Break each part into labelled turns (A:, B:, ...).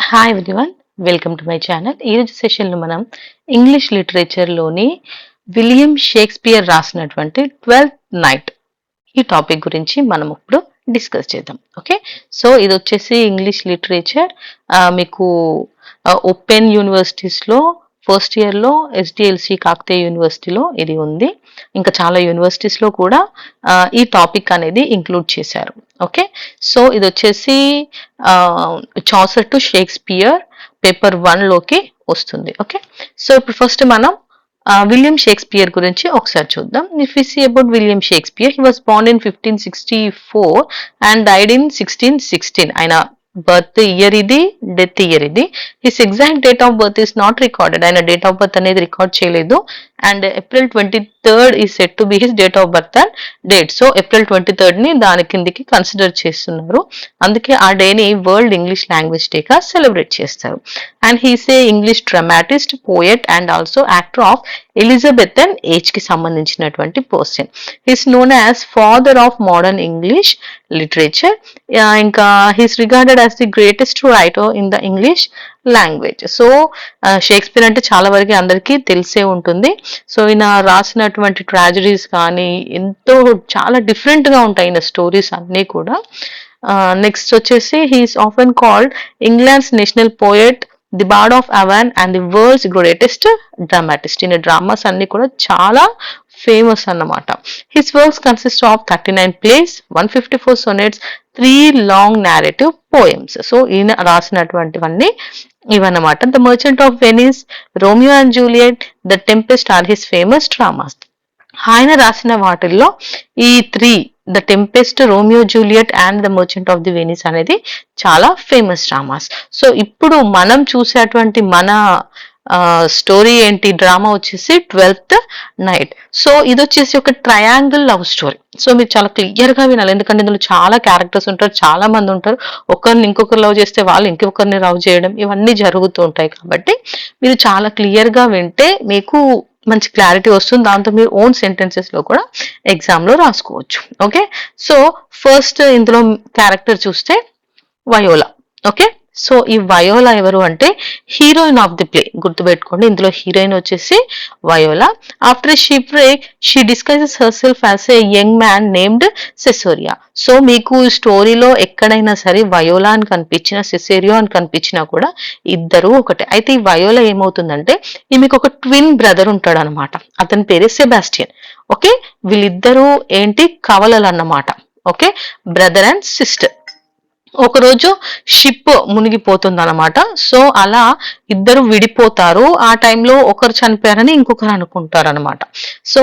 A: Hi everyone, welcome to my channel. ఈరోజు సెషన్లో మనం ఇంగ్లీష్ లిటరేచర్లోని విలియం షేక్స్పియర్ రాసినటువంటి 12th నైట్ ఈ టాపిక్ గురించి మనం ఇప్పుడు డిస్కస్ చేద్దాం. ఓకే, సో ఇది వచ్చేసి ఇంగ్లీష్ లిటరేచర్ మీకు ఓపెన్ యూనివర్సిటీస్లో ఫస్ట్ ఇయర్లో ఎస్డిఎల్సి కాకతీయ యూనివర్సిటీలో ఇది ఉంది. ఇంకా చాలా యూనివర్సిటీస్లో కూడా ఈ టాపిక్ అనేది ఇంక్లూడ్ చేశారు. ఓకే, సో ఇది వచ్చేసి చాసర్ టు షేక్స్పియర్ పేపర్ 1లోకి వస్తుంది. ఓకే, సో ఇప్పుడు ఫస్ట్ మనం విలియం షేక్స్పియర్ గురించి ఒకసారి చూద్దాం. If we see about William Shakespeare, he was born in 1564 and died in 1616. ఆయన బర్త్ ఇయర్ ఇది, డెత్ ఇయర్ ఇది. His exact date of birth is not recorded. ఆయన డేట్ ఆఫ్ బర్త్ అనేది record చేయలేదు. And April 23rd is set to be his date of birth and date. So April 23rd ని దాని కిందికి consider చేస్తున్నారు. అందుకే ఆ డేని వరల్డ్ ఇంగ్లీష్ లాంగ్వేజ్ డేగా సెలబ్రేట్ చేస్తారు. And he's a English dramatist, poet and also actor of Elizabethan age కి సంబంధించినటువంటి person. He's known as father of modern English literature. ఇంకా he's regarded as the greatest writer in the English language. So Shakespeare అంటే చాలా వరకు అందరికీ తెలిసే ఉంటుంది. So ఈయన రాసినటువంటి ట్రాజడీస్ కానీ ఎంతో చాలా డిఫరెంట్ గా ఉంటాయి ఈయన స్టోరీస్ అన్నీ కూడా. నెక్స్ట్ వచ్చేసి he's often called England's national poet, the bard of Avon and the world's greatest dramatist. ఈయన డ్రామాస్ అన్ని కూడా చాలా ఫేమస్ అన్నమాట. His works consist of 39 plays, 154 sonnets, 3 long narrative poems. So ఈయన రాసినటువంటివన్నీ ఇవన్నమాట. The Merchant of Venice, Romeo and Juliet, the Tempest are his famous dramas. ఆయన రాసిన వాటిల్లో ఈ 3, the Tempest, Romeo Juliet and the Merchant of the Venice అనేది చాలా famous dramas. So ఇప్పుడు మనం చూసేటువంటి మన స్టోరీ ఏంటి, డ్రామా వచ్చేసి 12th నైట్. సో ఇది వచ్చేసి ఒక ట్రయాంగిల్ లవ్ స్టోరీ. సో మీరు చాలా క్లియర్ గా వినాలి, ఎందుకంటే ఇందులో చాలా క్యారెక్టర్స్ ఉంటారు, చాలా మంది ఉంటారు. ఒకరిని ఇంకొకరు లవ్ చేస్తే వాళ్ళు ఇంకొకరిని లవ్ చేయడం ఇవన్నీ జరుగుతూ ఉంటాయి. కాబట్టి మీరు చాలా క్లియర్ గా వింటే మీకు మంచి క్లారిటీ వస్తుంది. దాంతో మీరు ఓన్ సెంటెన్సెస్ లో కూడా ఎగ్జామ్ లో రాసుకోవచ్చు. ఓకే, సో ఫస్ట్ ఇందులో క్యారెక్టర్ చూస్తే వయోలా. ఓకే, సో ఈ వయోలా ఎవరు అంటే హీరోయిన్ ఆఫ్ ది ప్లే. గుర్తుపెట్టుకోండి, ఇందులో హీరోయిన్ వచ్చేసి Viola. After a ship break she disguises herself as a young man named Cesario. So మీకు స్టోరీలో ఎక్కడైనా సరే వయోలా అని కనిపించినా, సెసేరియో అని కనిపించినా కూడా ఇద్దరు ఒకటే. అయితే ఈ వయోలా ఏమవుతుందంటే ఈమెకు ఒక ట్విన్ బ్రదర్ ఉంటాడు అనమాట. అతని పేరే సెబాస్టియన్. ఓకే, వీళ్ళిద్దరూ ఏంటి కవలలు అన్నమాట. Okay, brother and sister. ఒకరోజు షిప్ మునిగిపోతుంది అనమాట. సో అలా ఇద్దరు విడిపోతారు. ఆ టైంలో ఒకరు చనిపోయారని ఇంకొకరు అనుకుంటారు అనమాట. సో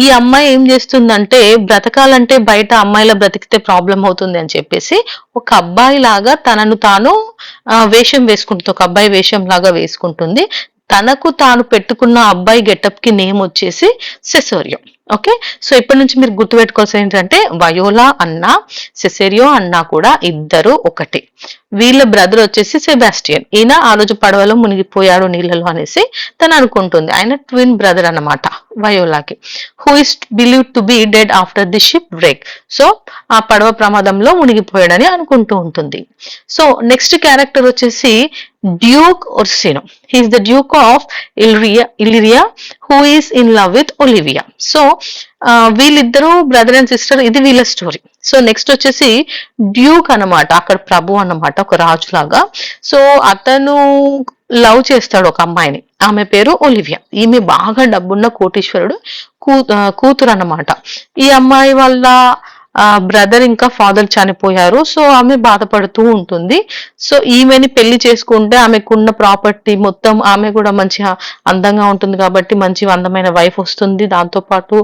A: ఈ అమ్మాయి ఏం చేస్తుందంటే, బ్రతకాలంటే బయట అమ్మాయిల బ్రతికితే ప్రాబ్లం అవుతుంది అని చెప్పేసి ఒక అబ్బాయి లాగా తనను తాను వేషం వేసుకుంటుంది. ఒక అబ్బాయి వేషం లాగా వేసుకుంటుంది. తనకు తాను పెట్టుకున్న అబ్బాయి గెటప్ కి నేమ్ వచ్చేసి సెసోరియో. ఓకే, సో ఇప్పటి నుంచి మీరు గుర్తుపెట్టుకోవాల్సింది ఏంటంటే వయోలా అన్న, సెసెరియో అన్న కూడా ఇద్దరు ఒకటి. వీళ్ళ బ్రదర్ వచ్చేసి సెబాస్టియన్. ఈయన ఆ రోజు పడవలో మునిగిపోయాడు నీళ్ళలో అనేసి తను అనుకుంటుంది. ఆయన ట్విన్ బ్రదర్ అన్నమాట వయోలాకి. Who is believed to be dead after the ship break. So ఆ పడవ ప్రమాదంలో మునిగిపోయాడని అనుకుంటూ ఉంటుంది. సో నెక్స్ట్ క్యారెక్టర్ వచ్చేసి Duke Orsino. He's the duke of Illyria who is in love with Olivia. So వీళ్ళిద్దరూ బ్రదర్ అండ్ సిస్టర్. ఇది వీళ్ళ స్టోరీ. సో నెక్స్ట్ వచ్చేసి డ్యూక్ అన్నమాట, అక్కడ ప్రభు అన్నమాట, ఒక రాజులాగా. సో అతను లవ్ చేస్తాడు ఒక అమ్మాయిని. ఆమె పేరు ఒలివియా. ఈమె బాగా డబ్బున్న కోటీశ్వరుడు కూతురు అన్నమాట. ఈ అమ్మాయి వాళ్ళ బ్రదర్ ఇంకా ఫాదర్ చనిపోయారు. సో ఆమె బాధపడుతూ ఉంటుంది. సో ఈమెని పెళ్లి చేసుకుంటే ఆమెకున్న ప్రాపర్టీ మొత్తం, ఆమె కూడా మంచిగా అందంగా ఉంటుంది కాబట్టి మంచి అందమైన వైఫ్ వస్తుంది. దాంతో పాటు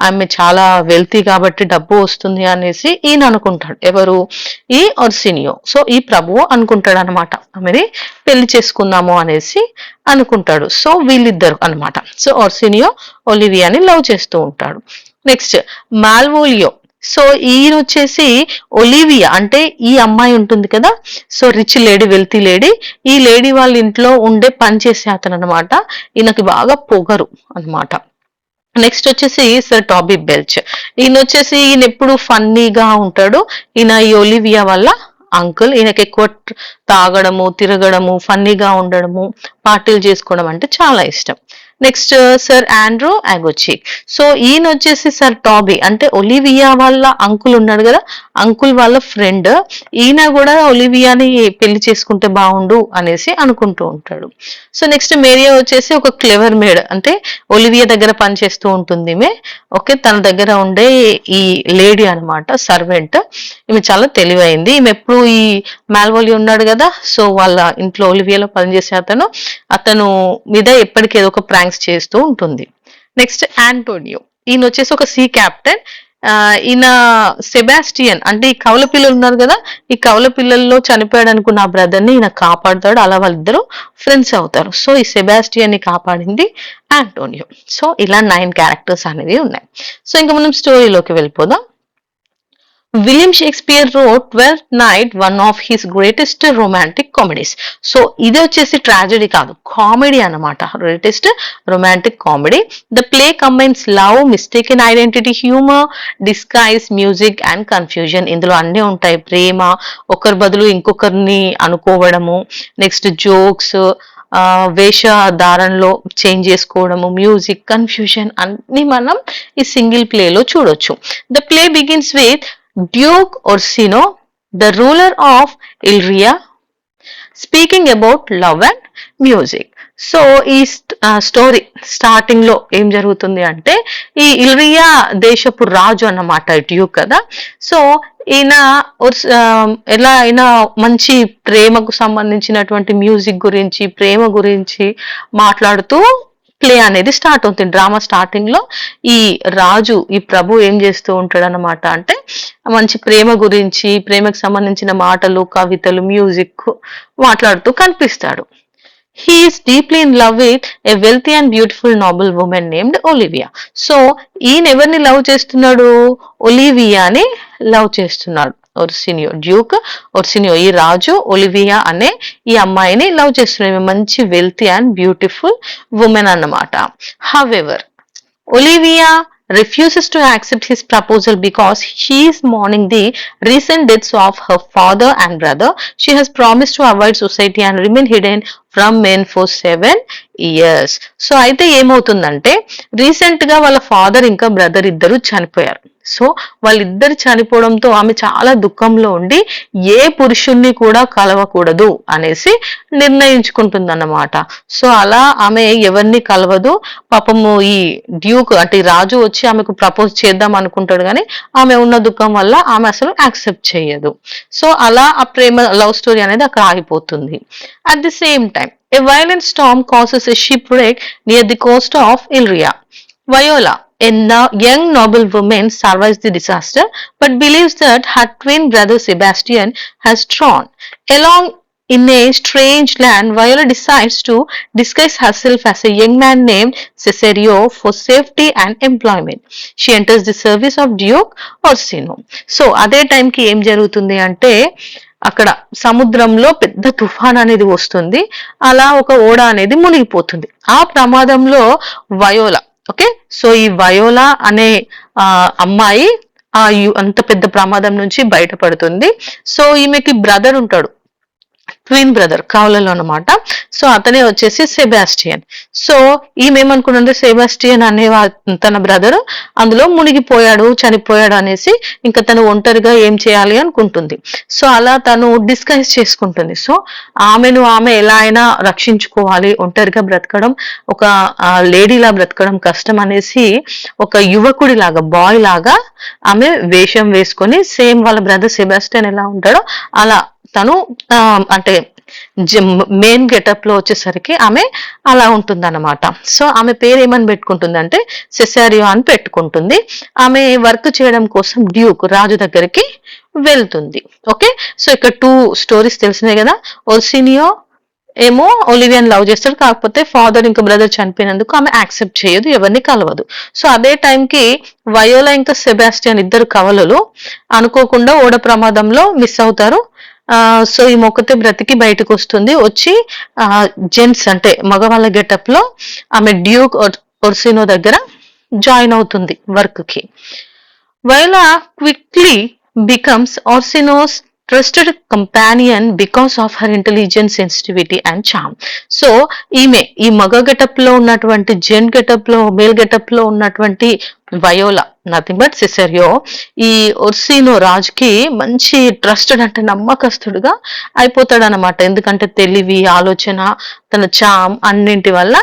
A: ఆమె చాలా వెల్తీ కాబట్టి డబ్బు వస్తుంది అనేసి ఈయన అనుకుంటాడు. ఎవరు? ఈ ఒర్సినియో. సో ఈ ప్రభువు అనుకుంటాడు అనమాట, ఆమెని పెళ్లి చేసుకుందాము అనేసి అనుకుంటాడు. సో వీళ్ళిద్దరు అనమాట. సో ఒర్సినియో ఒలివియాని లవ్ చేస్తూ ఉంటాడు. నెక్స్ట్ మాల్వోలియో. సో ఈయన వచ్చేసి ఒలివియా అంటే ఈ అమ్మాయి ఉంటుంది కదా, so rich lady, wealthy lady. ఈ లేడీ వాళ్ళ ఇంట్లో ఉండే పని చేసే అతను అనమాట. ఈయనకి బాగా పొగరు అనమాట. నెక్స్ట్ వచ్చేసి సర్ టాబీ బెల్చ్. ఈయన వచ్చేసి ఈయన ఎప్పుడు ఫన్నీగా ఉంటాడు. ఈయన ఈ ఒలివియా వల్ల అంకుల్. ఈయనకి ఎక్కువ తాగడము, తిరగడము, ఫన్నీగా ఉండడము, పార్టీలు చేసుకోవడం అంటే చాలా ఇష్టం. Next sir Andrew Aguecheek. So ఈయన వచ్చేసి సర్ టాబీ అంటే ఒలివియా వాళ్ళ అంకుల్ ఉన్నాడు కదా, అంకుల్ వాళ్ళ ఫ్రెండ్. ఈయన కూడా ఒలివియాని పెళ్లి చేసుకుంటే బాగుండు అనేసి అనుకుంటూ ఉంటాడు. సో నెక్స్ట్ మేరియా వచ్చేసి ఒక క్లెవర్ మేడ్, అంటే ఒలివియా దగ్గర పనిచేస్తూ ఉంటుంది ఈమె. ఓకే, తన దగ్గర ఉండే ఈ లేడీ అన్నమాట, సర్వెంట్. ఈమె చాలా తెలివైంది. ఈమె ఎప్పుడు ఈ మాల్వోలి ఉన్నాడు కదా, సో వాళ్ళ ఇంట్లో ఒలివియాలో పనిచేసే అతను మీద ఎప్పటికీ ఏదో ఒక ప్రాంక్స్ చేస్తూ ఉంటుంది. Next Antonio. ఈయన వచ్చేసి ఒక సీ క్యాప్టెన్. ఈయన సెబాస్టియన్ అంటే ఈ కవల పిల్లలు ఉన్నారు కదా, ఈ కవల పిల్లల్లో చనిపోయాడు అనుకున్న ఆ బ్రదర్ ని ఈయన కాపాడుతాడు. అలా వాళ్ళిద్దరు ఫ్రెండ్స్ అవుతారు. సో ఈ సెబాస్టియన్ ని కాపాడింది ఆంటోనియో. సో ఇలా 9 క్యారెక్టర్స్ అనేవి ఉన్నాయి. సో ఇంకా మనం స్టోరీలోకి వెళ్ళిపోదాం. William Shakespeare wrote Twelfth Night one of his greatest romantic comedies. So ఇది వచ్చేసి ట్రాజెడీ కాదు, కామెడీ అన్నమాట, greatest romantic comedy. The play combines love, mistaken identity, humour, disguise, music and confusion. ఇందులో అన్నీ ఉంటాయి. ప్రేమ, ఒకరి బదులు ఇంకొకరిని అనుకోవడము, నెక్స్ట్ జోక్స్, వేషధారణలో చేంజ్ చేసుకోవడము, మ్యూజిక్, కన్ఫ్యూజన్ అన్ని మనం ఈ సింగిల్ ప్లేలో చూడొచ్చు. The play begins with Duke Orsino, the ruler of Illyria, speaking about love and music. So ఈ స్టోరీ స్టార్టింగ్ లో ఏం జరుగుతుంది అంటే, ఈ ఇల్రియా దేశపు రాజు అన్నమాట డ్యూక్ కదా. సో ఈయన ఎలా అయినా మంచి ప్రేమకు సంబంధించినటువంటి మ్యూజిక్ గురించి, ప్రేమ గురించి మాట్లాడుతూ ప్లే అనేది స్టార్ట్ అవుతుంది. డ్రామా స్టార్టింగ్ లో ఈ రాజు, ఈ ప్రభు ఏం చేస్తూ ఉంటాడు అన్నమాట అంటే, మంచి ప్రేమ గురించి, ప్రేమకు సంబంధించిన మాటలు, కవితలు, మ్యూజిక్ మాట్లాడుతూ కనిపిస్తాడు. He is deeply in love with a wealthy and beautiful noble woman named Olivia. So ఈయన ఎవరిని లవ్ చేస్తున్నాడు? ఒలివియాని లవ్ చేస్తున్నాడు. ఒర్సినియో, డ్యూక్ ఒర్సినియో, ఈ రాజు ఒలివియా అనే ఈ అమ్మాయిని లవ్ చేస్తున్నాడు. మంచి వెల్తీ అండ్ బ్యూటిఫుల్ ఉమెన్ అన్నమాట. However Olivia refuses to accept his proposal because she is mourning the recent deaths of her father and brother. She has promised to avoid society and remain hidden from men for 7 years. So అయితే ఏమవుతుందంటే, recent గా వాళ్ళ father ఇంకా brother ఇద్దరు చనిపోయారు. So వాళ్ళిద్దరు చనిపోవడంతో ఆమె చాలా దుఃఖంలో ఉండి ఏ పురుషుణ్ణి కూడా కలవకూడదు అనేసి నిర్ణయించుకుంటుంది అన్నమాట. సో అలా ఆమె ఎవరిని కలవదు. పాపము ఈ డ్యూక్ అంటే రాజు వచ్చి ఆమెకు ప్రపోజ్ చేద్దాం అనుకుంటాడు, కానీ ఆమె ఉన్న దుఃఖం వల్ల ఆమె అసలు యాక్సెప్ట్ చేయదు. సో అలా ఆ ప్రేమ లవ్ స్టోరీ అనేది అక్కడ ఆగిపోతుంది. At the same time a violent storm causes a shipwreck near the coast of Illyria. Viola, a young noble woman, survives the disaster but believes that her twin brother Sebastian has drowned. Along in a strange land, Viola decides to disguise herself as a young man named Cesario for safety and employment. She enters the service of Duke Orsino. So, అదే టైంకి ఏం జరుగుతుంది అంటే, అక్కడ సముద్రంలో పెద్ద తుఫాన్ అనేది వస్తుంది. అలా ఒక ఓడ అనేది మునిగిపోతుంది. ఆ ప్రమాదంలో వయోలా, ఓకే, సో ఈ వయోలా అనే అమ్మాయి అంత పెద్ద ప్రమాదం నుంచి బయటపడుతుంది. సో ఈమెకి బ్రదర్ ఉంటాడు, ట్విన్ బ్రదర్ కవలలో అనమాట. సో అతనే వచ్చేసి సెబాస్టియన్. సో ఈమె ఏమనుకుంటుంటే, సెబాస్టియన్ అనే తన బ్రదర్ అందులో మునిగిపోయాడు, చనిపోయాడు అనేసి ఇంకా తను ఒంటరిగా ఏం చేయాలి అనుకుంటుంది. సో అలా తను డిస్కస్ చేసుకుంటుంది. సో ఆమె ఎలా అయినా రక్షించుకోవాలి, ఒంటరిగా బ్రతకడం, ఒక లేడీలా బ్రతకడం కష్టం అనేసి ఒక యువకుడి లాగా, బాయ్ లాగా ఆమె వేషం వేసుకొని, సేమ్ వాళ్ళ బ్రదర్ సెబాస్టియన్ ఎలా ఉంటాడో అలా తను అంటే మెయిన్ గెటప్ లో వచ్చేసరికి ఆమె అలా ఉంటుంది అనమాట. సో ఆమె పేరు ఏమని పెట్టుకుంటుంది అంటే సెసారియో అని పెట్టుకుంటుంది. ఆమె వర్క్ చేయడం కోసం డ్యూక్ రాజు దగ్గరికి వెళ్తుంది. ఓకే, సో ఇక్కడ 2 స్టోరీస్ తెలిసినాయి కదా. ఒర్సినియో ఏమో ఒలివియాని లవ్ చేస్తాడు, కాకపోతే ఫాదర్ ఇంకా బ్రదర్ చనిపోయినందుకు ఆమె యాక్సెప్ట్ చేయదు, ఎవరిని కలవదు. సో అదే టైంకి వయోలా ఇంకా సెబాస్టియన్ ఇద్దరు కవలలు అనుకోకుండా ఓడ ప్రమాదంలో మిస్ అవుతారు. సో ఈ మొక్కతే బ్రతికి బయటకు వస్తుంది. వచ్చి జెంట్స్ అంటే మగవాళ్ళ గెటప్ లో ఆమె డ్యూక్ ఒర్సినో దగ్గర జాయిన్ అవుతుంది వర్క్ కి. Viola quickly becomes Orsino's trusted companion because of her intelligence, sensitivity and charm. So ఈమె ఈ మగ గెటప్ లో ఉన్నటువంటి జెన్ గెటప్ లో మేల్ గెటప్ లో ఉన్నటువంటి వయోలా నథింగ్ బట్ సిసెరియో ఈ ఒర్సినో రాజుకి మంచి ట్రస్టెడ్ అంటే నమ్మకస్తుడుగా అయిపోతాడు అనమాట. ఎందుకంటే తెలివి, ఆలోచన, తన చామ్ అన్నింటి వల్ల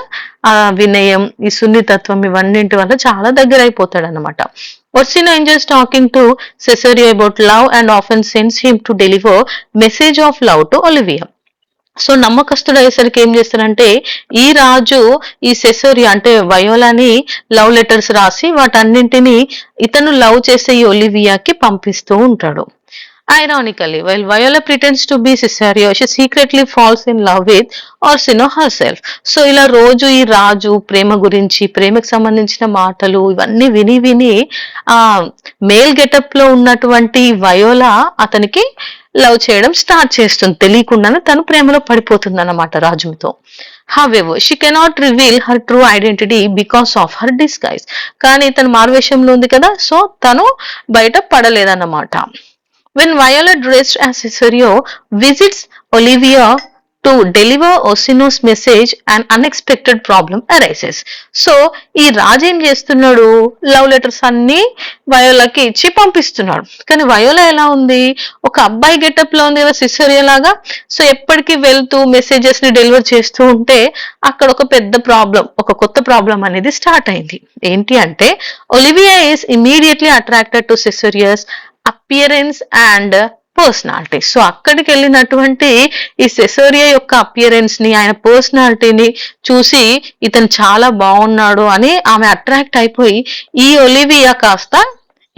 A: వినయం, ఈ సున్నితత్వం ఇవన్నింటి వల్ల చాలా దగ్గర అయిపోతాడు అనమాట. Orsino enjoys talking to Cesario about love and often sends him to deliver message of love to Olivia. So నమ్మకస్తుడు అయ్యేసరికి ఏం చేస్తాడంటే ఈ రాజు ఈ సెసోరియా అంటే వయోలాని లవ్ లెటర్స్ రాసి వాటన్నింటినీ ఇతను లవ్ చేసే ఈ ఒలివియాకి పంపిస్తూ ఉంటాడు. Ironically, while Viola pretends to be Cesario, she secretly falls in love with Orsino herself. So ఇలా రోజు ఈ రాజు ప్రేమ గురించి, ప్రేమకు సంబంధించిన మాటలు ఇవన్నీ విని విని ఆ మేల్ గెటప్ లో ఉన్నటువంటి వయోలా అతనికి లవ్ చేయడం స్టార్ట్ చేస్తుంది. తెలియకుండానే తను ప్రేమలో పడిపోతుంది అన్నమాట రాజుతో. However, she cannot reveal her true identity because of her disguise. కానీ తను మారువేషంలో ఉంది కదా, సో తను బయట పడలేదన్నమాట. When Viola, dressed as Cesario, visits Olivia to deliver Orsino's message, an unexpected problem arises. So ఈ రాజు ఏం చేస్తున్నాడు, లవ్ లెటర్స్ అన్ని వయోలాకి ఇచ్చి పంపిస్తున్నాడు. కానీ వయోలా ఎలా ఉంది, ఒక అబ్బాయి గెటప్ లో ఉంది కదా సిసరియా లాగా. సో ఎప్పటికీ వెళ్తూ మెసేజెస్ ని డెలివర్ చేస్తూ ఉంటే అక్కడ ఒక పెద్ద ప్రాబ్లం, ఒక కొత్త ప్రాబ్లం అనేది స్టార్ట్ అయింది. ఏంటి అంటే Olivia is immediately attracted to Cesario's appearance and personality. So అక్కడికి వెళ్ళినటువంటి ఈ సెసోరియా యొక్క అపియరెన్స్ ని, ఆయన పర్సనాలిటీని చూసి ఇతను చాలా బాగున్నాడు అని ఆమె అట్రాక్ట్ అయిపోయి ఈ ఒలివియా కాస్త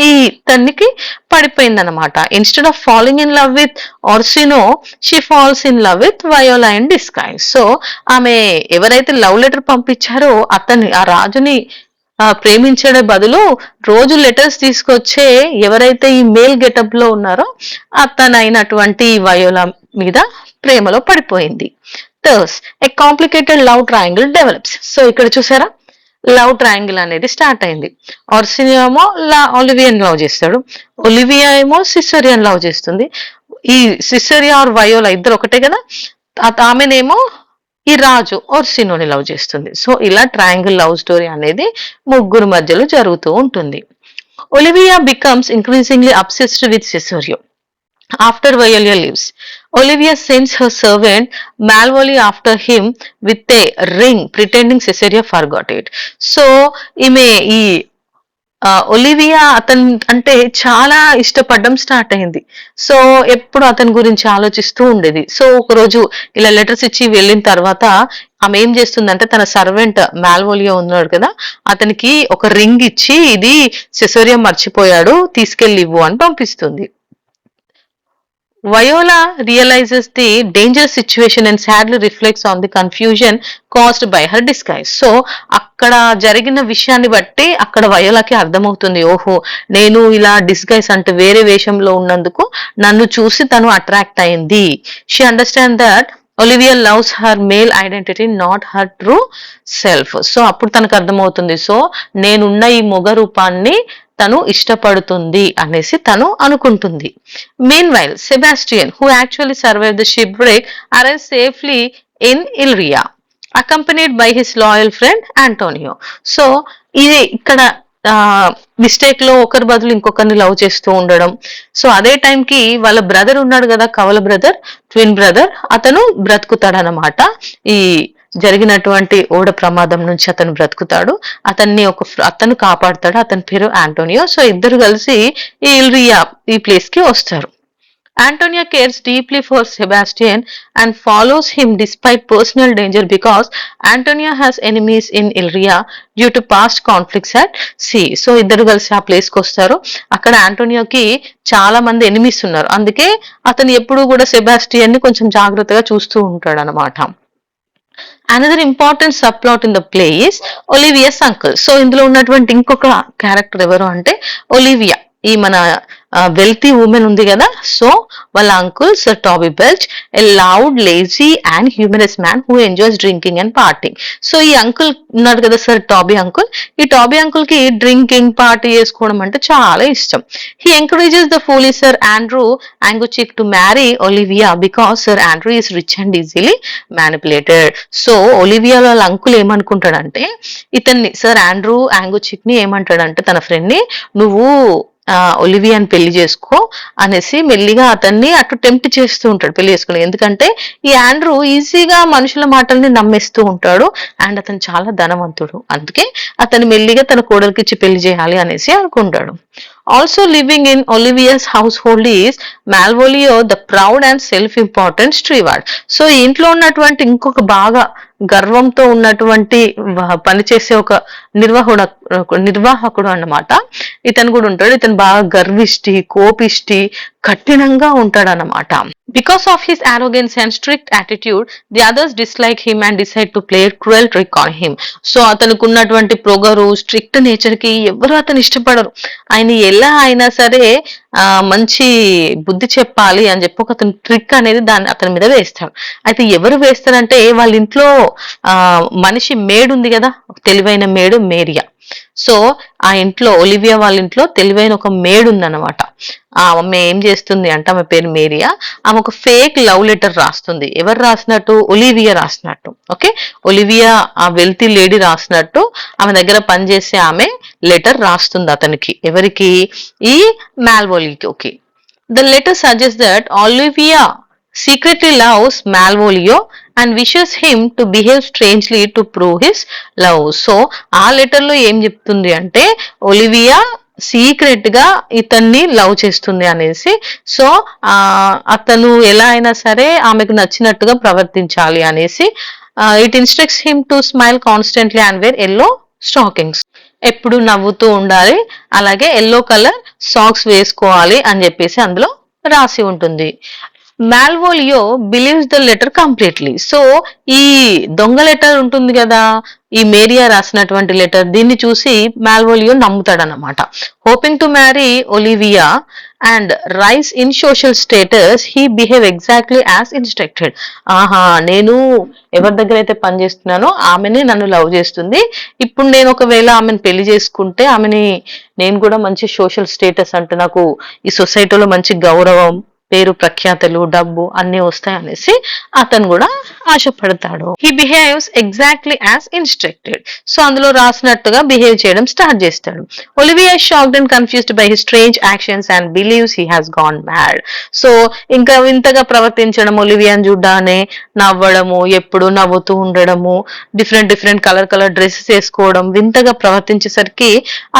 A: ఈ తనకి పడిపోయింది అనమాట. Instead of following in love with Orsino, she falls in love with Viola in disguise. So ఆమె ఎవరైతే లవ్ లెటర్ పంపించారో అతన్ని, ఆ రాజుని ప్రేమించడే బదులు రోజు లెటర్స్ తీసుకొచ్చే ఎవరైతే ఈ మేల్ గెటప్ లో ఉన్నారో అతనైనటువంటి వయోలా మీద ప్రేమలో పడిపోయింది. Thurs a complicated love triangle develops. So ఇక్కడ చూసారా, లవ్ ట్రయాంగిల్ అనేది స్టార్ట్ అయింది. ఆర్సినియా ఏమో ఒలివియన్ లవ్ చేస్తాడు, ఒలివియా ఏమో సిసోరియాని లవ్ చేస్తుంది. ఈ సిసోరియా ఆర్ వయోలా ఇద్దరు ఒకటే కదా, ఆమెనేమో ఈ రాజు ఓర్సినోని లవ్ చేస్తుంది. సో ఇలా ట్రయాంగిల్ లవ్ స్టోరీ అనేది ముగ్గురు మధ్యలో జరుగుతూ ఉంటుంది. Olivia becomes increasingly obsessed with Cesario after Viola leaves. Olivia sends her servant Malvolio after him with a ring, pretending Cesario forgot it. So ఈమె ఈ ఒలివియా అతను అంటే చాలా ఇష్టపడడం స్టార్ట్ అయింది. సో ఎప్పుడు అతని గురించి ఆలోచిస్తూ ఉండేది. సో ఒకరోజు ఇలా లెటర్స్ ఇచ్చి వెళ్ళిన తర్వాత ఆమె ఏం చేస్తుందంటే తన సర్వెంట్ మాల్వోలియో ఉన్నాడు కదా, అతనికి ఒక రింగ్ ఇచ్చి ఇది సెసోరియా మర్చిపోయాడు తీసుకెళ్ళి ఇవ్వు అని పంపిస్తుంది. Viola realizes the dangerous situation and sadly reflects on the confusion caused by her disguise. So అక్కడ జరిగిన విషయాన్ని బట్టి అక్కడ వయోలాకి అర్థమవుతుంది, ఓహో నేను ఇలా డిస్గైస్ అంటే వేరే వేషంలో ఉన్నందుకు నన్ను చూసి తను అట్రాక్ట్ అయింది. She understand that Olivia loves her male identity, not her true self. So అప్పుడు తనకు అర్థమవుతుంది, సో నేనున్న ఈ మొగ రూపాన్ని తను ఇష్టపడుతుంది అనేసి తను అనుకుంటుంది. Meanwhile, Sebastian, who actually survived the shipwreck, arrives safely in Illyria, accompanied by his loyal friend Antonio. So ఇది ఇక్కడ మిస్టేక్ లో ఒకరి బదులు ఇంకొకరిని లవ్ చేస్తూ ఉండడం. సో అదే టైంకి వాళ్ళ బ్రదర్ ఉన్నాడు కదా, కవల బ్రదర్, ట్విన్ బ్రదర్, అతను బ్రతుకుతాడనమాట. ఈ జరిగినటువంటి ఓడ ప్రమాదం నుంచి అతను బ్రతుకుతాడు, అతను కాపాడుతాడు. అతని పేరు ఆంటోనియో. సో ఇద్దరు కలిసి ఈ ఇల్రియా ఈ ప్లేస్ కి వస్తారు. Antonia cares deeply for Sebastian and follows him despite personal danger because Antonia has enemies in Illyria due to past conflicts at sea. So ఇద్దరు కలిసి ఆ ప్లేస్ కి వస్తారు. అక్కడ ఆంటోనియోకి చాలా మంది ఎనిమీస్ ఉన్నారు, అందుకే అతను ఎప్పుడు కూడా సెబాస్టియన్ ని కొంచెం జాగ్రత్తగా చూస్తూ ఉంటాడు అనమాట. Another important subplot in the play is Olivia's uncle. So ఇందులో ఉన్నటువంటి ఇంకొక క్యారెక్టర్ ఎవరు అంటే ఒలివియా ఈ మన వెల్తీ ఉమెన్ ఉంది కదా, సో వాళ్ళ uncle sir Toby Belch a loud lazy and humorous man who enjoys drinking and partying. So ఈ అంకుల్ ఉన్నాడు కదా సర్ టాబీ అంకుల్, ఈ టాబీ అంకుల్ కి డ్రింకింగ్ పార్టీ చేసుకోవడం అంటే చాలా ఇష్టం. He encourages the foolish sir Andrew Aguecheek to marry Olivia because sir Andrew is rich and easily manipulated. So Olivia వాళ్ళ అంకుల్ ఏమనుకుంటాడంటే, ఇతన్ని సర్ ఆండ్రూ యాంగుచిక్ ని ఏమంటాడంటే తన ఫ్రెండ్ ని, నువ్వు ఒలివియాని పెళ్లి చేసుకో అనేసి మెల్లిగా అతన్ని అటు టెంప్ట్ చేస్తూ ఉంటాడు పెళ్లి చేసుకుని. ఎందుకంటే ఈ ఆండ్రూ ఈజీగా మనుషుల మాటల్ని నమ్మేస్తూ ఉంటాడు అండ్ అతను చాలా ధనవంతుడు, అందుకే అతను మెల్లిగా తన కోడలికి ఇచ్చి పెళ్లి చేయాలి అనేసి అనుకుంటాడు. Also living in Olivia's household is Malvolio the proud and self important steward. So ఇంట్లో ఉన్నటువంటి ఇంకొక బాగా గర్వంతో ఉన్నటువంటి పనిచేసే ఒక నిర్వాహకుడు అన్నమాట ఇతను కూడా ఉంటాడు. ఇతను బాగా గర్విష్టి, కోపిష్టి, కఠినంగా ఉంటాడు అన్నమాట. Because of his arrogance and strict attitude, the others dislike him and decide to play a cruel trick on him. So అతనికి ఉన్నటువంటి పొగరు, స్ట్రిక్ట్ నేచర్ కి ఎవరు అతను ఇష్టపడరు. ఆయన ఎలా అయినా సరే మంచి బుద్ధి చెప్పాలి అని చెప్పి ఒక అతను ట్రిక్ అనేది దాన్ని అతని మీద వేస్తాడు. అయితే ఎవరు వేస్తారంటే వాళ్ళ ఇంట్లో మనిషి మేడ్ ఉంది కదా, తెలివైన మేడు మేరియా. సో ఆ ఇంట్లో ఒలివియా వాళ్ళ ఇంట్లో తెలివైన ఒక మేడ్ ఉందన్నమాట. ఆమె ఏం చేస్తుంది అంటే, ఆమె పేరు మేరియా, ఆమె ఒక ఫేక్ లవ్ లెటర్ రాస్తుంది. ఎవరు రాసినట్టు? ఒలివియా రాసినట్టు. ఓకే, ఒలివియా ఆ వెల్తీ లేడీ రాసినట్టు ఆమె దగ్గర పనిచేసే ఆమె లెటర్ రాస్తుంది అతనికి. ఎవరికి? ఈ మాల్వోలియోకి. Okay, the letter suggest that Olivia secretly loves Malvolio and wishes him to behave strangely to prove his love. So ఆ లెటర్ లో ఏం చెప్తుంది అంటే, ఒలివియా సీక్రెట్ గా ఇతన్ని లవ్ చేస్తుంది అనేసి. సో అతను ఎలా అయినా సరే ఆమెకు నచ్చినట్టుగా ప్రవర్తించాలి అనేసి. It instructs him to smile constantly and wear yellow stockings. ఎప్పుడు నవ్వుతూ ఉండాలి, అలాగే ఎల్లో కలర్ సాక్స్ వేసుకోవాలి అని చెప్పేసి అందులో రాసి ఉంటుంది. Malvolio believes the letter completely. So ఈ దొంగ లెటర్ ఉంటుంది కదా, ఈ మేరియా రాసినటువంటి లెటర్, దీన్ని చూసి మాల్వోలియో నమ్ముతాడనమాట. Hoping to marry Olivia and rise in social status, he behave exactly as instructed. ఆహా, నేను ఎవరి దగ్గర అయితే పనిచేస్తున్నానో ఆమెని నన్ను లవ్ చేస్తుంది, ఇప్పుడు నేను ఒకవేళ ఆమెను పెళ్లి చేసుకుంటే ఆమెని నేను కూడా మంచి సోషల్ స్టేటస్ అంటే నాకు ఈ సొసైటీలో మంచి గౌరవం, పేరు, ప్రఖ్యాతలు, డబ్బు అన్ని వస్తాయి అనేసి అతను కూడా ఆశపడతాడు. He behaves exactly as instructed. So అందులో రాసినట్టుగా బిహేవ్ చేయడం స్టార్ట్ చేస్తాడు. Olivia shocked and confused by his strange actions and believes he has gone mad. So ఇంకా వింతగా ప్రవర్తించడం, ఒలివియాని చూడ్డానే నవ్వడము, ఎప్పుడు నవ్వుతూ ఉండడము, డిఫరెంట్ కలర్ డ్రెస్సెస్ వేసుకోవడం, వింతగా ప్రవర్తించేసరికి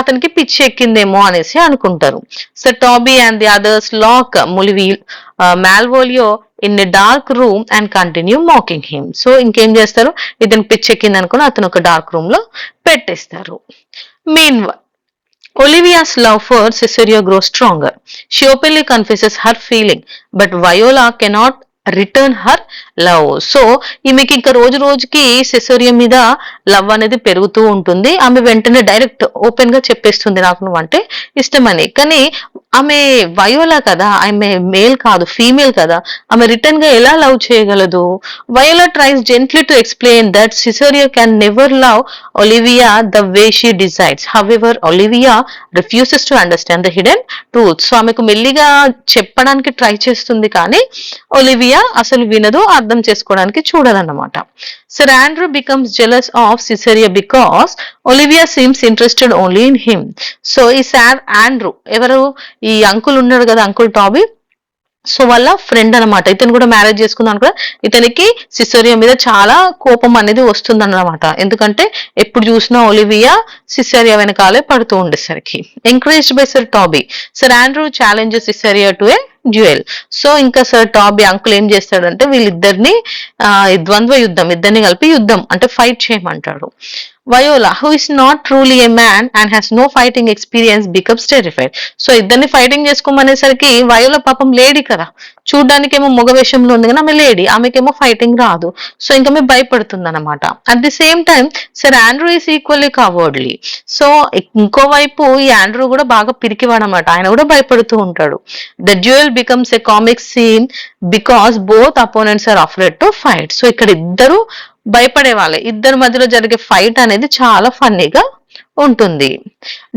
A: అతనికి పిచ్చి ఎక్కిందేమో అనేసి అనుకుంటారు. So Toby and the others lock Malvolio in a dark room and continue mocking him. So ఇంకేం చేస్తారు, ఇతను పిచ్చెక్కింది అనుకుని అతను ఒక డార్క్ రూమ్ లో పెట్టేస్తారు. Meanwhile, Olivia's love for Cesario grows stronger. She openly confesses her feeling, but Viola cannot return her love. So ఈమెకి ఇంకా రోజు రోజుకి సెసోరియా మీద లవ్ అనేది పెరుగుతూ ఉంటుంది. ఆమె వెంటనే డైరెక్ట్ ఓపెన్ గా చెప్పేస్తుంది నాకు నువ్వు అంటే ఇష్టమని. కానీ ఆమె వయోలా కదా, ఆమె మేల్ కాదు, ఫీమేల్ కదా, ఆమె రిటర్న్ గా ఎలా లవ్ చేయగలదు? Viola tries gently to explain that Cesario can never love Olivia the way she decides. However Olivia refuses to understand the hidden truth. So ఆమెకు మెల్లిగా చెప్పడానికి ట్రై చేస్తుంది, కానీ ఒలివియా అసలు వినదు, అర్థం చేసుకోవడానికి చూడదన్నమాట. Sir Andrew becomes jealous of Cesario because Olivia seems interested only in him. So ఈ సార్ ఆండ్రూ ఎవరు, ఈ అంకుల్ ఉన్నాడు కదా, అంకుల్ టాబీ, సో వాళ్ళ ఫ్రెండ్ అనమాట. ఇతను కూడా మ్యారేజ్ చేసుకున్నాను కదా, ఇతనికి సిసోరియా మీద చాలా కోపం అనేది వస్తుంది అన్నమాట. ఎందుకంటే ఎప్పుడు చూసినా ఒలివియా సిసోరియా వెనకాలే పడుతూ ఉండేసరికి. Encouraged by sir Toby, sir Andrew challenges Cesario to a duel. So ఇంకా సర్ టాబీ అంకుల్ ఏం చేస్తాడంటే వీళ్ళిద్దరిని ద్వంద్వ యుద్ధం, ఇద్దరిని కలిపి యుద్ధం అంటే ఫైట్ చేయమంటాడు. Viola, who is not truly a man and has no fighting experience, becomes terrified. So ఇద్దరిని ఫైటింగ్ చేసుకోమనేసరికి వయోలా పాపం లేడీ కదా, చూడ్డానికేమో మగ వేషంలో ఉంది కానీ ఆమె లేడీ, ఆమెకేమో ఫైటింగ్ రాదు. సో ఇంకా ఆమె భయపడుతుంది అనమాట. At the same time sir Andrew is equally cowardly. So ఇంకోవైపు ఈ ఆండ్రూ కూడా బాగా పిరికివాడనమాట, ఆయన కూడా భయపడుతూ ఉంటాడు. The duel becomes a comic scene because both opponents are afraid to fight. So ఇక్కడ ఇద్దరు భయపడే వాళ్ళే, ఇద్దరి మధ్యలో జరిగే ఫైట్ అనేది చాలా ఫన్నీగా ఉంటుంది.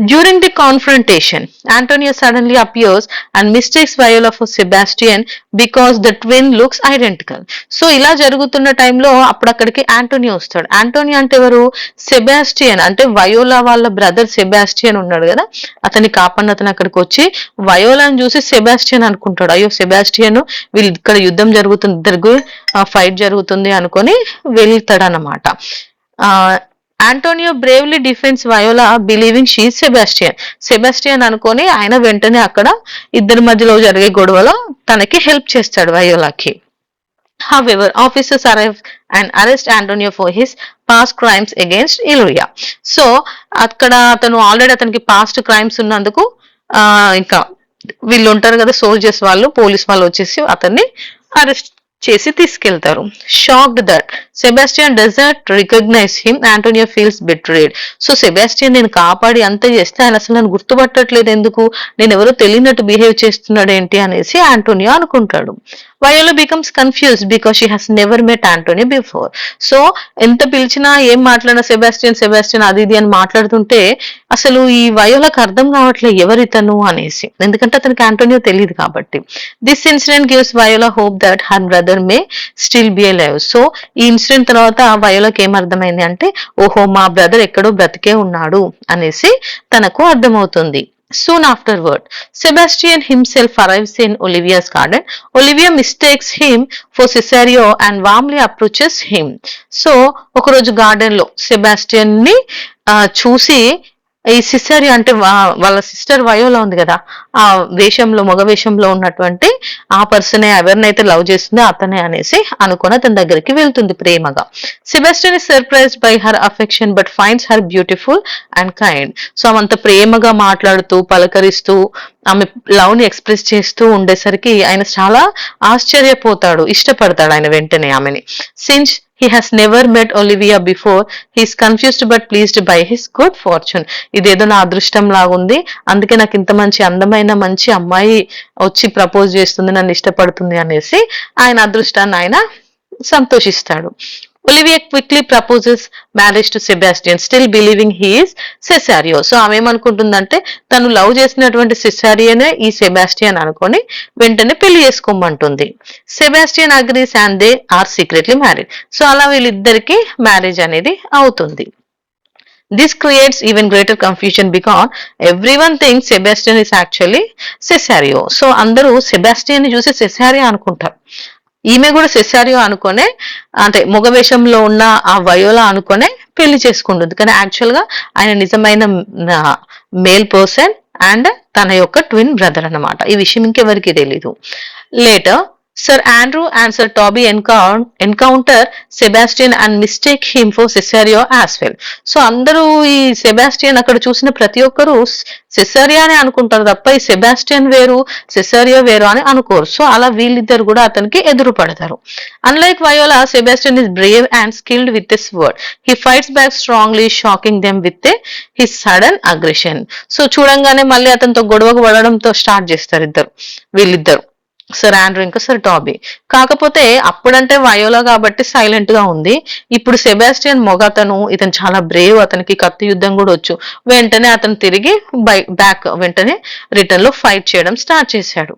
A: During the confrontation Antonio suddenly appears and mistakes viola for Sebastian because the twin looks identical. So ఇలా జరుగుతున్న టైంలో అప్పుడు అక్కడికి ఆంటోనియో వస్తాడు. ఆంటోనియో అంటే ఎవరు? సెబాస్టియన్, అంటే వయోలా వాళ్ళ బ్రదర్ సెబాస్టియన్ ఉన్నాడు కదా, అతన్ని కాపాడిన అతను అక్కడికి వచ్చి వయోలాని చూసి సెబాస్టియన్ అనుకుంటాడు, అయ్యో సెబాస్టియన్ వీళ్ళు ఇక్కడ యుద్ధం జరుగుతుంది, ఇద్దరికి ఫైట్ జరుగుతుంది అనుకొని వెళ్తాడు అన్నమాట. Antonio bravely defence viola believing she Sebastian. Sebastian అనుకొని ఆయన వెంటనే అక్కడ ఇద్దరి మధ్యలో జరిగే గొడవలో తనకి హెల్ప్ చేస్తాడు వయోలాకి. However, officers arrive and arrest Antonio for his past crimes against Illyria. So అక్కడ అతను ఆల్రెడీ అతనికి పాస్ట్ క్రైమ్స్ ఉన్నందుకు ఇంకా వీళ్ళు ఉంటారు కదా సోల్జర్స్ వాళ్ళు, పోలీస్ వాళ్ళు వచ్చేసి అతన్ని అరెస్ట్ చేసి తీసుకెళ్తారు. Shocked that Sebastian doesn't recognise him, Antonio feels betrayed. So Sebastian నేను కాపాడి అంత చేస్తే ఆయన అసలు నన్ను గుర్తుపట్టట్లేదు, ఎందుకు నేను ఎవరో తెలియనట్టు బిహేవ్ చేస్తున్నాడు ఏంటి అనేసి ఆంటోనియో అనుకుంటాడు. Viola becomes confused because she has never met Antonio before. So ఎంత పిలిచినా ఏం మాట్లాడినా సెబాస్టియన్ సెబాస్టియన్ అది ఇది అని మాట్లాడుతుంటే అసలు ఈ వయోలాకి అర్థం కావట్లేదు ఎవరితను అనేసి, ఎందుకంటే అతనికి ఆంటోనియో తెలియదు కాబట్టి. This incident gives viola hope that her brother May still be alive. So ఈ ఇన్సిడెంట్ తర్వాత వయోలాకి ఏం అర్థమైంది అంటే, ఓహో మా బ్రదర్ ఎక్కడో బ్రతికే ఉన్నాడు అనేసి తనకు అర్థమవుతుంది. Soon afterward, Sebastian himself arrives in Olivia's garden. Olivia mistakes him for Cesario and warmly approaches him. So, ఒకరోజు గార్డెన్ లో సెబాస్టియన్ ని చూసి ఈ సిస్టర్ అంటే వాళ్ళ సిస్టర్ వయోలా ఉంది కదా, ఆ వేషంలో మగ వేషంలో ఉన్నటువంటి ఆ పర్సనే ఎవరినైతే లవ్ చేస్తుందో అతనే అనేసి అనుకుని అతని దగ్గరికి వెళ్తుంది ప్రేమగా. Sebastian is surprised by her affection but finds her beautiful and kind. So ఆమె ప్రేమగా మాట్లాడుతూ పలకరిస్తూ ఆమె లవ్ ని ఎక్స్ప్రెస్ చేస్తూ ఉండేసరికి ఆయన చాలా ఆశ్చర్యపోతాడు, ఇష్టపడతాడు ఆయన వెంటనే ఆమెని. Since he has never met Olivia before, he is confused but pleased by his good fortune. ఇదేదో నా అదృష్టం లాగుంది, అందుకే నాకు ఇంత మంచి అందమైన మంచి అమ్మాయి వచ్చి ప్రపోజ్ చేస్తుంది, నన్ను ఇష్టపడుతుంది అనేసి ఆయన అదృష్టాన్ని ఆయన సంతోషిస్తాడు. Olivia quickly proposes marriage to Sebastian, still believing he is Cesario. So ఆమె ఏమనుకుంటుందంటే తను లవ్ చేసినటువంటి సెసారియనే ఈ సెబాస్టియన్ అనుకొని వెంటనే పెళ్లి చేసుకోమంటుంది. Sebastian agrees and they are secretly married. So అలా వీళ్ళిద్దరికి మ్యారేజ్ అనేది అవుతుంది. This creates even greater confusion because everyone thinks Sebastian is actually Cesario. So అందరూ సెబాస్టియన్ ని చూసి సెసారియో అనుకుంటారు, ఈమె కూడా సెసారియో అనుకునే అంటే మగ వేషంలో ఉన్న ఆ వయోలా అనుకునే పెళ్లి చేసుకుంటుంది, కానీ యాక్చువల్ గా ఆయన నిజమైన మేల్ పర్సన్ అండ్ తన యొక్క ట్విన్ బ్రదర్ అన్నమాట. ఈ విషయం ఇంకెవరికి తెలీదు. Later Sir Andrew and Sir Toby encounter Sebastian and mistake him for Cesario as well. So అందరూ ఈ సెబాస్టియన్ అక్కడ చూసిన ప్రతి ఒక్కరు సెసారియో అని అనుకుంటారు తప్ప ఈ సెబాస్టియన్ వేరు సెసారియో వేరు అని అనుకోరు. సో అలా వీళ్ళిద్దరు కూడా అతనికి ఎదురు పడతారు. Unlike viola, Sebastian is brave and skilled with his word. He fights back strongly, shocking them with his sudden aggression. So చూడంగానే మళ్ళీ అతనితో గొడవకు పడడంతో స్టార్ట్ చేస్తారు వీళ్ళిద్దరు, సర్ ఆండ్రూ ఇంకా సర్ టాబీ. కాకపోతే అప్పుడంటే వయోలా కాబట్టి సైలెంట్ గా ఉంది, ఇప్పుడు సెబాస్టియన్ మొగతను, ఇతను చాలా బ్రేవ్, అతనికి కత్తి యుద్ధం కూడా వచ్చు. వెంటనే అతను తిరిగి బ్యాక్ వెంటనే రిటర్న్ లో ఫైట్ చేయడం స్టార్ట్ చేశాడు.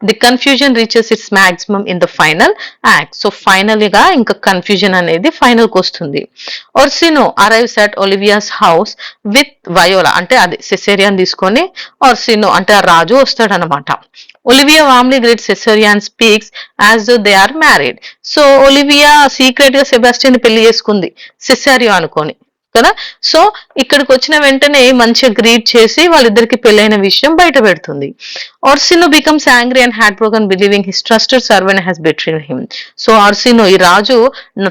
A: The confusion reaches its maximum in the final act. So final గా ఇంకా కన్ఫ్యూజన్ అనేది ఫైనల్ కు వస్తుంది. Orsino arrives at Olivia's house with Viola, అంటే అది సెసేరియన్ తీసుకొని ఒర్సినో అంటే ఆ రాజు వస్తాడు అనమాట. Olivia warmly greets Cesario and speaks as though they are married. So Olivia secret గా సెబాస్టియన్ పెళ్లి చేసుకుంది సెసారియో అనుకొని, కదా. సో ఇక్కడికి వచ్చిన వెంటనే మంచిగా గ్రీట్ చేసి వాళ్ళిద్దరికి పెళ్ళైన విషయం బయట పెడుతుంది. Orsino becomes angry and had broken believing his trusted servant has betrayed him. So Orsino ఈ రాజు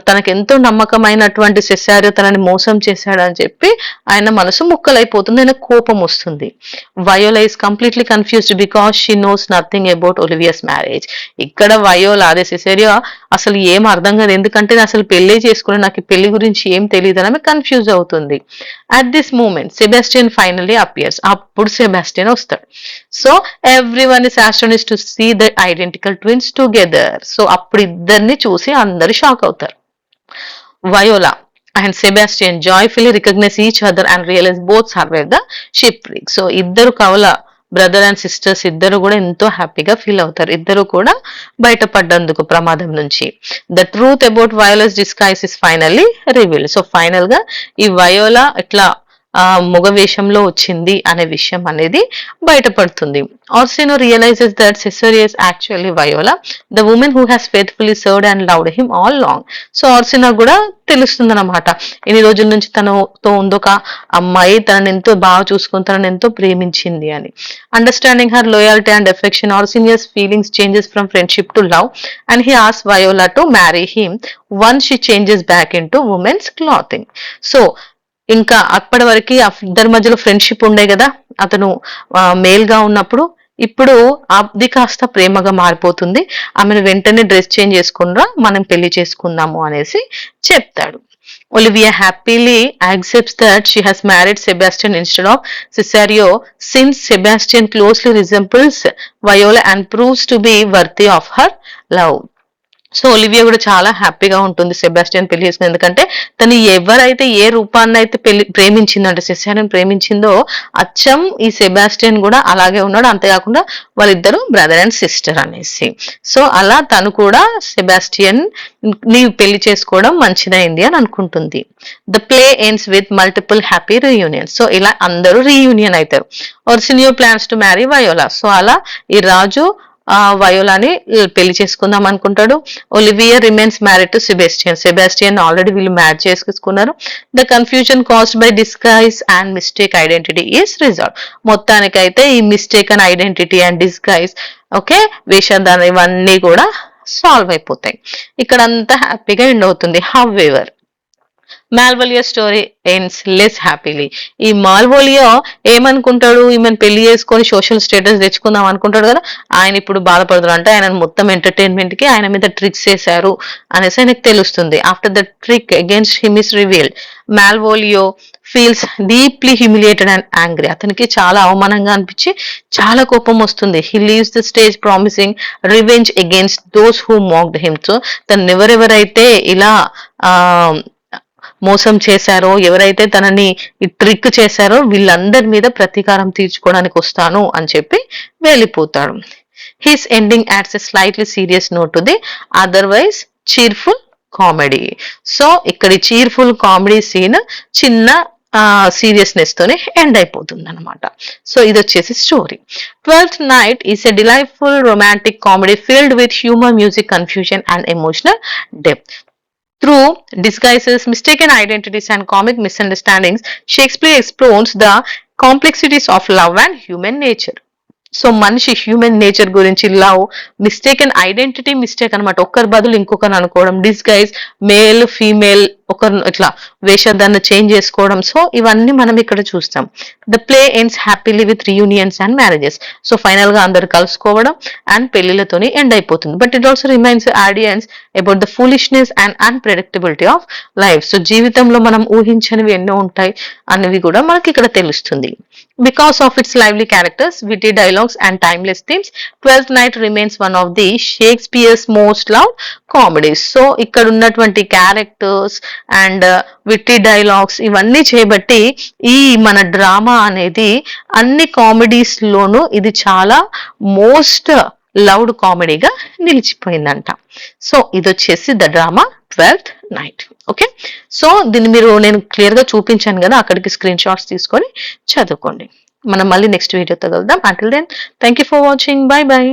A: తనకు ఎంతో నమ్మకమైనటువంటి సెసారియో తనని మోసం చేశాడని చెప్పి ఆయన మనసు ముక్కలైపోతుంది, ఆయన కోపం వస్తుంది. Viola is completely confused because she knows nothing about Olivia's marriage. ఇక్కడ వయోలా అదే సెసారియో అసలు ఏం అర్థం కాదు, ఎందుకంటే నేను అసలు పెళ్లి చేసుకుని నాకు ఈ పెళ్లి గురించి ఏం తెలియదు అని ఆమె కన్ఫ్యూజ్ అవుతుంది. At this moment Sebastian finally appears. అప్పుడు సెబాస్టియన్ వస్తాడు. So everyone is astonished to see the identical twins together. So అప్పుడు ఇద్దరిని చూసి అందరు షాక్ అవుతారు. Viola and Sebastian joyfully recognize each other and realize both survived the shipwreck. So ఇద్దరు కవల brother and sisters ఇద్దరు కూడా ఎంతో హ్యాపీగా ఫీల్ అవుతారు, ఇద్దరు కూడా బయటపడ్డందుకు ప్రమాదం నుంచి. The truth about వయోలాస్ disguise is finally revealed. So final గా ఈ వయోలా ఇట్లా మగ వేషంలో వచ్చింది అనే విషయం అనేది బయటపడుతుంది. Orsino realises that Cesario is actually Viola, the woman who has faithfully served and loved him all long. So Orsino కూడా తెలుస్తుంది అనమాట, ఇన్ని రోజుల నుంచి తనతో ఉందొక అమ్మాయి, తనని ఎంతో బాగా చూసుకుని తనని ఎంతో ప్రేమించింది అని. Understanding her loyalty and affection, Orsino's feelings changes from friendship to love and he ask Viola to marry him once she changes back into women's clothing. So ఇంకా అప్పటి వరకు ఇద్దరి మధ్యలో ఫ్రెండ్షిప్ ఉండే కదా, అతను మేల్ గా ఉన్నప్పుడు, ఇప్పుడు అది కాస్త ప్రేమగా మారిపోతుంది, ఆమెను వెంటనే డ్రెస్ చేంజ్ చేసుకున్నా మనం పెళ్లి చేసుకుందాము అనేసి చెప్తాడు. Olivia happily accepts that she has married Sebastian instead of Cesario, since Sebastian closely resembles Viola and proves to be worthy of her love. So Olivia కూడా చాలా హ్యాపీగా ఉంటుంది సెబాస్టియన్ పెళ్లి చేసుకుని, ఎందుకంటే తను ఎవరైతే ఏ రూపాన్ని అయితే ప్రేమించిందో అంటే సెసారియన్ ప్రేమించిందో అచ్చం ఈ సెబాస్టియన్ కూడా అలాగే ఉన్నాడు, అంతేకాకుండా వాళ్ళిద్దరు బ్రదర్ అండ్ సిస్టర్ అనేసి. సో అలా తను కూడా సెబాస్టియన్ ని పెళ్లి చేసుకోవడం మంచిదైంది అని అనుకుంటుంది. The play ends with multiple happy reunions. So ఇలా అందరూ రీయూనియన్ అవుతారు. Orsino plans to marry Viola. So అలా ఈ రాజు వయోలాని పెళ్లి చేసుకుందాం అనుకుంటాడు. Olivia remains married to Sebastian. Sebastian already వీళ్ళు మ్యారేజ్ చేసుకున్నారు. The confusion caused by disguise and mistake identity is resolve. మొత్తానికైతే ఈ mistake and identity and disguise, okay, వేషధారణ ఇవన్నీ కూడా సాల్వ్ అయిపోతాయి. ఇక్కడ అంతా హ్యాపీగా ఎండ్ అవుతుంది. However Malvolio story ends less happily. ఈ మాల్వోలియో ఏమనుకుంటాడు, ఈమెను పెళ్లి చేసుకొని సోషల్ స్టేటస్ తెచ్చుకుందాం అనుకుంటాడు కదా, ఆయన ఇప్పుడు బాధపడుతున్నాడు. అంటే ఆయన మొత్తం ఎంటర్టైన్మెంట్ కి ఆయన మీద ట్రిక్స్ చేశారు అనేసి ఆయనకు తెలుస్తుంది. After the trick against him is revealed, Malvolio feels deeply humiliated and angry. అతనికి చాలా అవమానంగా అనిపించి చాలా కోపం వస్తుంది. He leaves the stage promising revenge against those who mocked him. So తను ఎవరెవరైతే ఇలా మోసం చేశారో, ఎవరైతే తనని ట్రిక్ చేశారో వీళ్ళందరి మీద ప్రతీకారం తీర్చుకోవడానికి వస్తాను అని చెప్పి వెళ్ళిపోతాడు. His ending ads a slightly serious note to the otherwise cheerful comedy. So ఇక్కడ చీర్ఫుల్ కామెడీ సీన్ చిన్న సీరియస్నెస్ తోనే ఎండ్ అయిపోతుంది అనమాట. సో ఇది వచ్చేసి story. 12th Night is a delightful romantic comedy filled with humor, music, confusion and emotional depth. Through disguises, mistaken identities and comic misunderstandings, Shakespeare explores the complexities of love and human nature. So మనిషి human nature గురించి, love, mistake and identity mistake అనమాట, ఒకరి బదులు ఇంకొకరు అనుకోవడం, disguise, male female ఒకరు ఇట్లా వేషధారణ చేంజ్ చేసుకోవడం. సో ఇవన్నీ మనం ఇక్కడ చూస్తాం. The play ends happily with reunions and marriages. So final గా అందరు కలుసుకోవడం అండ్ పెళ్లిలతోని ఎండ్ అయిపోతుంది. But it also reminds audience about the foolishness and unpredictability of life. So జీవితంలో మనం ఊహించనివి ఎన్నో ఉంటాయి అనేవి కూడా మనకి ఇక్కడ తెలుస్తుంది. Because of its lively characters, witty dialogues and timeless themes, 12th Night remains one of the Shakespeare's most loved comedies. So ఇక్కడ ఉన్నటువంటి క్యారెక్టర్స్ అండ్ విట్టి డైలాగ్స్ ఇవన్నీ చేయబట్టి ఈ మన డ్రామా అనేది అన్ని కామెడీస్ లోనూ ఇది చాలా మోస్ట్ లవ్డ్ కామెడీగా నిలిచిపోయిందంట. సో ఇది వచ్చేసి the drama 12th Night. Okay, so దీన్ని నేను క్లియర్ గా చూపించాను కదా, అక్కడికి స్క్రీన్ షాట్స్ తీసుకొని చదువుకోండి. మనం మళ్ళీ నెక్స్ట్ వీడియోతో కలుద్దాం. Until then thank you for watching. Bye by.